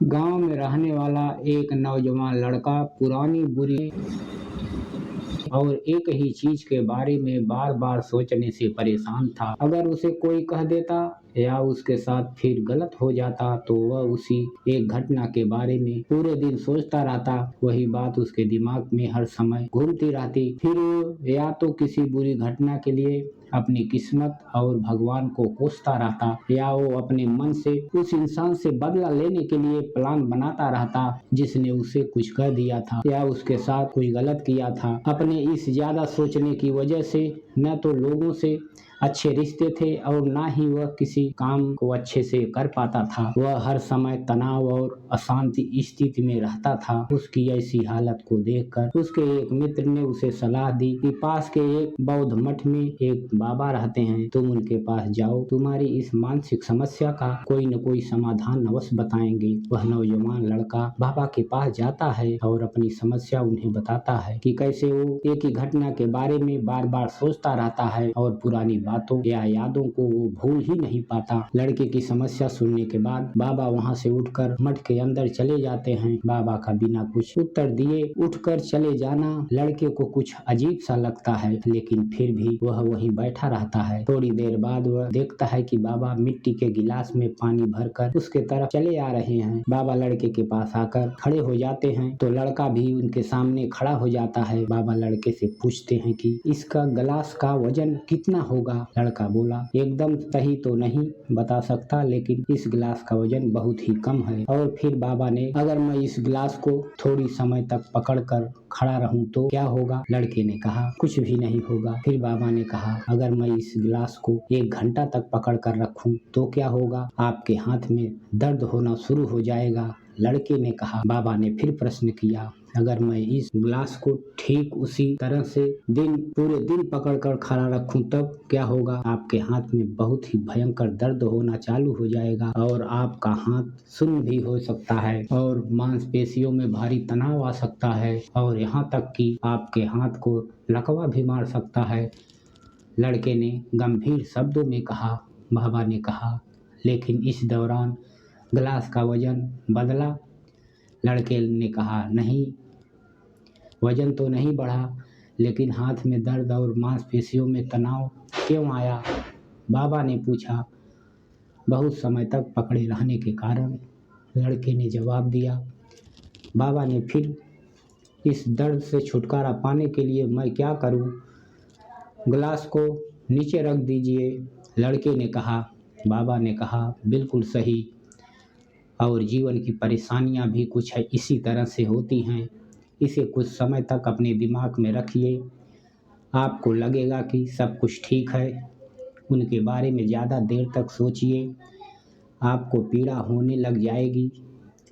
गांव में रहने वाला एक नौजवान लड़का पुरानी बुरी और एक ही चीज के बारे में बार बार सोचने से परेशान था। अगर उसे कोई कह देता या उसके साथ फिर गलत हो जाता तो वह उसी एक घटना के बारे में पूरे दिन सोचता रहता। वही बात उसके दिमाग में हर समय घूमती रहती। फिर वो या तो किसी बुरी घटना के लिए अपनी किस्मत और भगवान को कोसता रहता या वो अपने मन से उस इंसान से बदला लेने के लिए प्लान बनाता रहता जिसने उसे कुछ कह दिया था या उसके साथ कुछ गलत किया था। अपने इस ज्यादा सोचने की वजह से न तो लोगों से अच्छे रिश्ते थे और ना ही वह किसी काम को अच्छे से कर पाता था। वह हर समय तनाव और अशांति स्थिति में रहता था। उसकी ऐसी हालत को देखकर उसके एक मित्र ने उसे सलाह दी कि पास के एक बौद्ध मठ में एक बाबा रहते हैं, तुम उनके पास जाओ, तुम्हारी इस मानसिक समस्या का कोई न कोई समाधान अवश्य बताएंगे। वह नौजवान लड़का बाबा के पास जाता है और अपनी समस्या उन्हें बताता है कि कैसे वो एक ही घटना के बारे में बार बार सोचता रहता है और पुरानी बातों या यादों को वो भूल ही नहीं पाता। लड़के की समस्या सुनने के बाद बाबा वहाँ से उठकर मठ के अंदर चले जाते हैं। बाबा का बिना कुछ उत्तर दिए उठकर चले जाना लड़के को कुछ अजीब सा लगता है, लेकिन फिर भी वह वहीं बैठा रहता है। थोड़ी देर बाद वह देखता है कि बाबा मिट्टी के गिलास में पानी भरकर उसके तरफ चले आ रहे हैं। बाबा लड़के के पास आकर खड़े हो जाते हैं तो लड़का भी उनके सामने खड़ा हो जाता है। बाबा लड़के से पूछते हैं कि इसका गिलास का वजन कितना होगा। लड़का बोला, एकदम सही तो नहीं बता सकता, लेकिन इस गिलास का वजन बहुत ही कम है। और फिर बाबा ने, अगर मैं इस गिलास को थोड़ी समय तक पकड़कर खड़ा रहूं तो क्या होगा। लड़के ने कहा, कुछ भी नहीं होगा। फिर बाबा ने कहा, अगर मैं इस गिलास को 1 घंटा तक पकड़ कर रखूं तो क्या होगा। आपके हाथ में दर्द होना शुरू हो जाएगा। लड़के ने कहा। बाबा ने फिर प्रश्न किया, अगर मैं इस गिलास को ठीक उसी तरह से पूरे दिन पकड़कर खड़ा रखूं तब क्या होगा। आपके हाथ में बहुत ही भयंकर दर्द होना चालू हो जाएगा और आपका हाथ सुन्न भी हो सकता है और मांसपेशियों में भारी तनाव आ सकता है और यहाँ तक कि आपके हाथ को लकवा भी मार सकता है। लड़के ने गंभीर शब्दों में कहा। बाबा ने कहा, लेकिन इस दौरान गिलास का वजन बदला। लड़के ने कहा, नहीं, वजन तो नहीं बढ़ा, लेकिन हाथ में दर्द और मांसपेशियों में तनाव क्यों आया। बाबा ने पूछा। बहुत समय तक पकड़े रहने के कारण, लड़के ने जवाब दिया। बाबा ने फिर, इस दर्द से छुटकारा पाने के लिए मैं क्या करूं। गिलास को नीचे रख दीजिए, लड़के ने कहा। बाबा ने कहा, बिल्कुल सही, और जीवन की परेशानियां भी कुछ है इसी तरह से होती हैं। इसे कुछ समय तक अपने दिमाग में रखिए, आपको लगेगा कि सब कुछ ठीक है। उनके बारे में ज़्यादा देर तक सोचिए, आपको पीड़ा होने लग जाएगी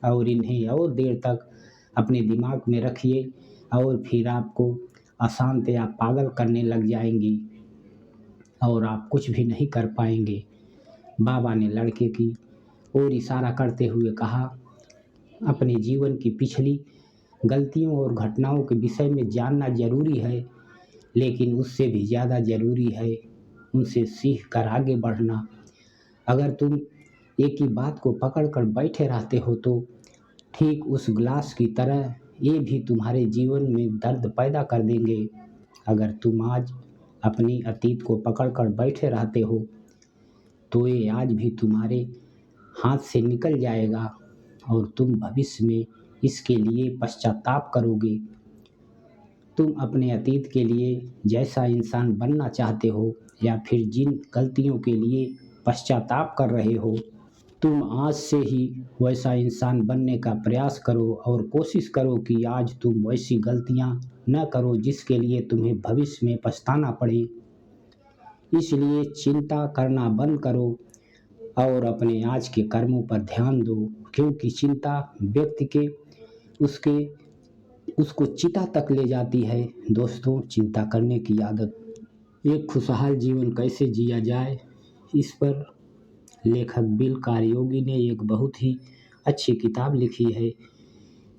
और इन्हें और देर तक अपने दिमाग में रखिए और फिर आपको अशांत या पागल करने लग जाएंगी और आप कुछ भी नहीं कर पाएंगे। बाबा ने लड़के की ओर इशारा करते हुए कहा, अपने जीवन की पिछली गलतियों और घटनाओं के विषय में जानना जरूरी है, लेकिन उससे भी ज़्यादा जरूरी है उनसे सीख कर आगे बढ़ना। अगर तुम एक ही बात को पकड़ कर बैठे रहते हो तो ठीक उस गिलास की तरह ये भी तुम्हारे जीवन में दर्द पैदा कर देंगे। अगर तुम आज अपनी अतीत को पकड़ कर बैठे रहते हो तो ये आज भी तुम्हारे हाथ से निकल जाएगा और तुम भविष्य में इसके लिए पश्चाताप करोगे। तुम अपने अतीत के लिए जैसा इंसान बनना चाहते हो या फिर जिन गलतियों के लिए पश्चाताप कर रहे हो, तुम आज से ही वैसा इंसान बनने का प्रयास करो और कोशिश करो कि आज तुम वैसी गलतियां न करो जिसके लिए तुम्हें भविष्य में पछताना पड़े। इसलिए चिंता करना बंद करो और अपने आज के कर्मों पर ध्यान दो, क्योंकि चिंता व्यक्ति के उसको चिता तक ले जाती है। दोस्तों, चिंता करने की आदत, एक खुशहाल जीवन कैसे जिया जाए, इस पर लेखक बिल कार्योगी ने एक बहुत ही अच्छी किताब लिखी है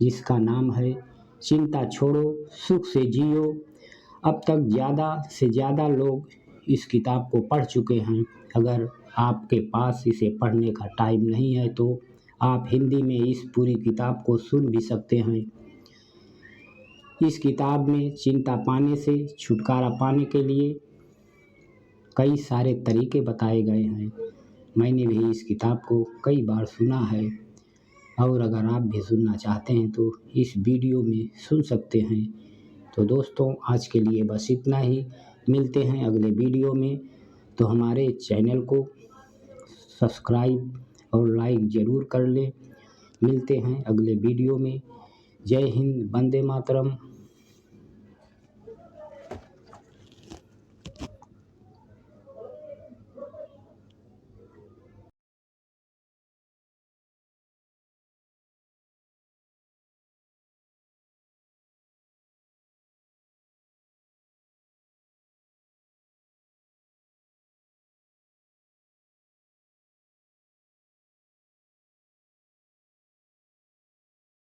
जिसका नाम है चिंता छोड़ो सुख से जियो। अब तक ज़्यादा से ज़्यादा लोग इस किताब को पढ़ चुके हैं। अगर आपके पास इसे पढ़ने का टाइम नहीं है तो आप हिंदी में इस पूरी किताब को सुन भी सकते हैं। इस किताब में चिंता पाने से छुटकारा पाने के लिए कई सारे तरीके बताए गए हैं। मैंने भी इस किताब को कई बार सुना है और अगर आप भी सुनना चाहते हैं तो इस वीडियो में सुन सकते हैं। तो दोस्तों, आज के लिए बस इतना ही। मिलते हैं अगले वीडियो में। तो हमारे चैनल को सब्सक्राइब और लाइक ज़रूर कर लें। मिलते हैं अगले वीडियो में। जय हिंद, वंदे मातरम।